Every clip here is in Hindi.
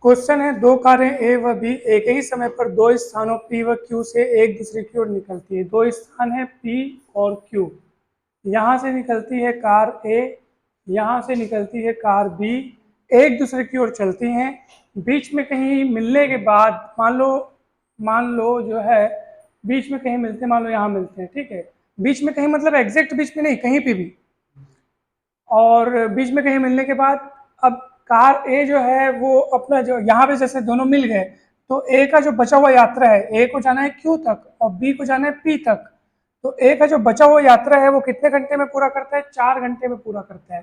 क्वेश्चन है, दो कारें ए व बी एक ही समय पर दो स्थानों पी व क्यू से एक दूसरे की ओर निकलती है। दो स्थान है पी और क्यू। यहाँ से निकलती है कार ए, यहाँ से निकलती है कार बी, एक दूसरे की ओर चलती हैं। बीच में कहीं मिलने के बाद मान लो जो है बीच में कहीं मिलते हैं, मान लो यहाँ मिलते हैं, ठीक है। बीच में कहीं मतलब एग्जैक्ट बीच में नहीं, कहीं पे भी। और बीच में कहीं मिलने के बाद अब कार ए जो है वो अपना जो यहाँ पे जैसे दोनों मिल गए, तो ए का जो बचा हुआ यात्रा है, ए को जाना है क्यू तक और बी को जाना है पी तक। तो ए का जो बचा हुआ यात्रा है वो कितने घंटे में पूरा करता है? 4 घंटे में पूरा करता है,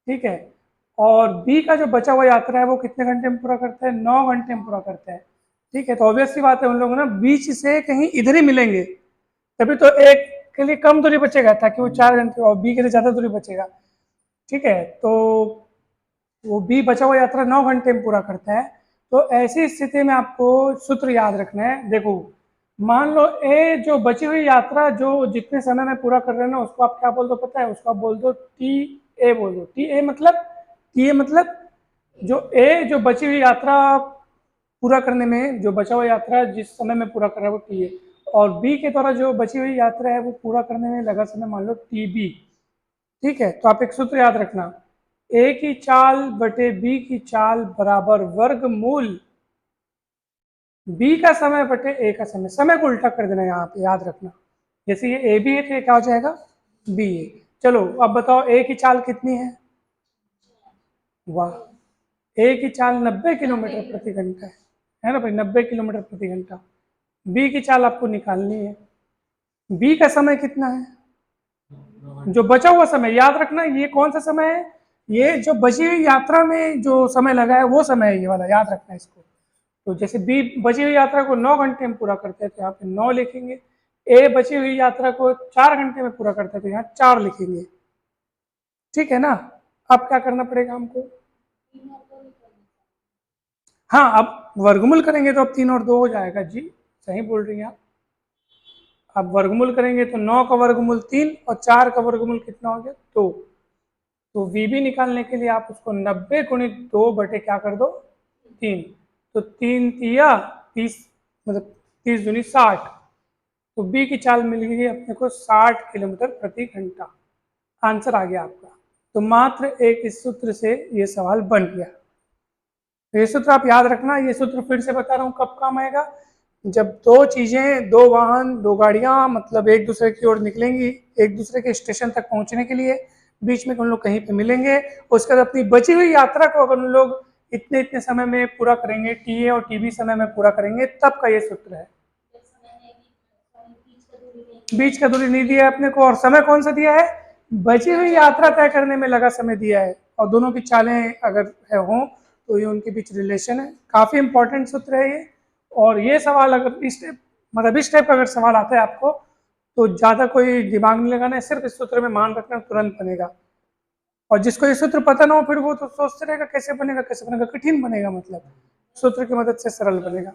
ठीक है। और बी का जो बचा हुआ यात्रा है वो कितने घंटे में पूरा करता है? 9 घंटे में पूरा करता है, ठीक है। तो ऑब्वियस सी बात है, उन लोगों ना बीच से कहीं इधर ही मिलेंगे, तभी तो एक के लिए कम दूरी बचेगा ताकि वो 4 घंटे, और बी के लिए ज्यादा दूरी बचेगा, ठीक है। तो वो बी बचा हुआ यात्रा 9 घंटे में पूरा करता है। तो ऐसी स्थिति में आपको सूत्र याद रखना है। देखो, मान लो ए जो बची हुई यात्रा जो जितने समय में पूरा कर रहे हैं ना, उसको आप क्या बोल दो पता है? उसको आप बोल दो टी ए, बोल दो टी ए मतलब जो ए जो बची हुई यात्रा पूरा करने में, जो बचा हुआ यात्रा जिस समय में पूरा कर रहा है वो टी ए, और बी के द्वारा जो बची हुई यात्रा है वो पूरा करने में लगा समय मान लो टी बी, ठीक है। तो आप एक सूत्र याद रखना, ए की चाल बटे बी की चाल बराबर वर्गमूल बी का समय बटे ए का समय। समय को उल्टा कर देना यहाँ पे, याद रखना। जैसे ये ए बी है तो ये क्या हो जाएगा? बी ए। चलो अब बताओ ए की चाल कितनी है? वाह, ए की चाल 90 किलोमीटर प्रति घंटा है ना भाई, 90 किलोमीटर प्रति घंटा। बी की चाल आपको निकालनी है। बी का समय कितना है? जो बचा हुआ समय, याद रखना ये कौन सा समय है? ये जो बची हुई यात्रा में जो समय लगा है वो समय है, ये वाला याद रखना इसको। तो जैसे बी बची हुई यात्रा को 9 घंटे में पूरा करते हैं तो यहाँ पे 9 लिखेंगे। ए बची हुई यात्रा को 4 घंटे में पूरा करते हैं तो यहाँ 4 लिखेंगे, ठीक है ना। अब क्या करना पड़ेगा हमको? हाँ, अब वर्गमूल करेंगे तो अब 3 और 2 हो जाएगा जी, सही बोल रही हैं आप। अब वर्गमूल करेंगे तो 9 का वर्गमूल 3 और 4 का वर्गमूल कितना हो गया? 2। तो वीबी निकालने के लिए आप उसको 90 गुणित 2 बटे क्या कर दो? 3। तो 3 तिया 30, मतलब 30 दूनी 60। तो बी की चाल मिल गई अपने को 60 किलोमीटर प्रति घंटा। आंसर आ गया आपका। तो मात्र एक इस सूत्र से ये सवाल बन गया। तो ये सूत्र आप याद रखना। ये सूत्र फिर से बता रहा हूँ कब काम आएगा? जब दो चीजें, दो वाहन, दो गाड़ियां मतलब एक दूसरे की ओर निकलेंगी, एक दूसरे के स्टेशन तक पहुंचने के लिए, बीच में उन लोग कहीं पे मिलेंगे, उसके बाद अपनी बची हुई यात्रा को अगर उन लोग इतने इतने समय में पूरा करेंगे, टी ए और टी बी समय में पूरा करेंगे, तब का ये सूत्र है। बीच का दूरी नहीं दिया है अपने को, और समय कौन सा दिया है? बची हुई यात्रा तय करने में लगा समय दिया है, और दोनों की चालें अगर हों तो ये उनके बीच रिलेशन है। काफी इंपॉर्टेंट सूत्र है ये। और ये सवाल अगर इस टाइप का अगर सवाल आता है आपको, तो ज्यादा कोई दिमाग नहीं लगाना है, सिर्फ इस सूत्र में मान रखना, तुरंत बनेगा। और जिसको ये सूत्र पता ना हो फिर वो तो सोचते रहेगा कैसे बनेगा कैसे बनेगा, कठिन बनेगा, मतलब सूत्र की मदद से सरल बनेगा।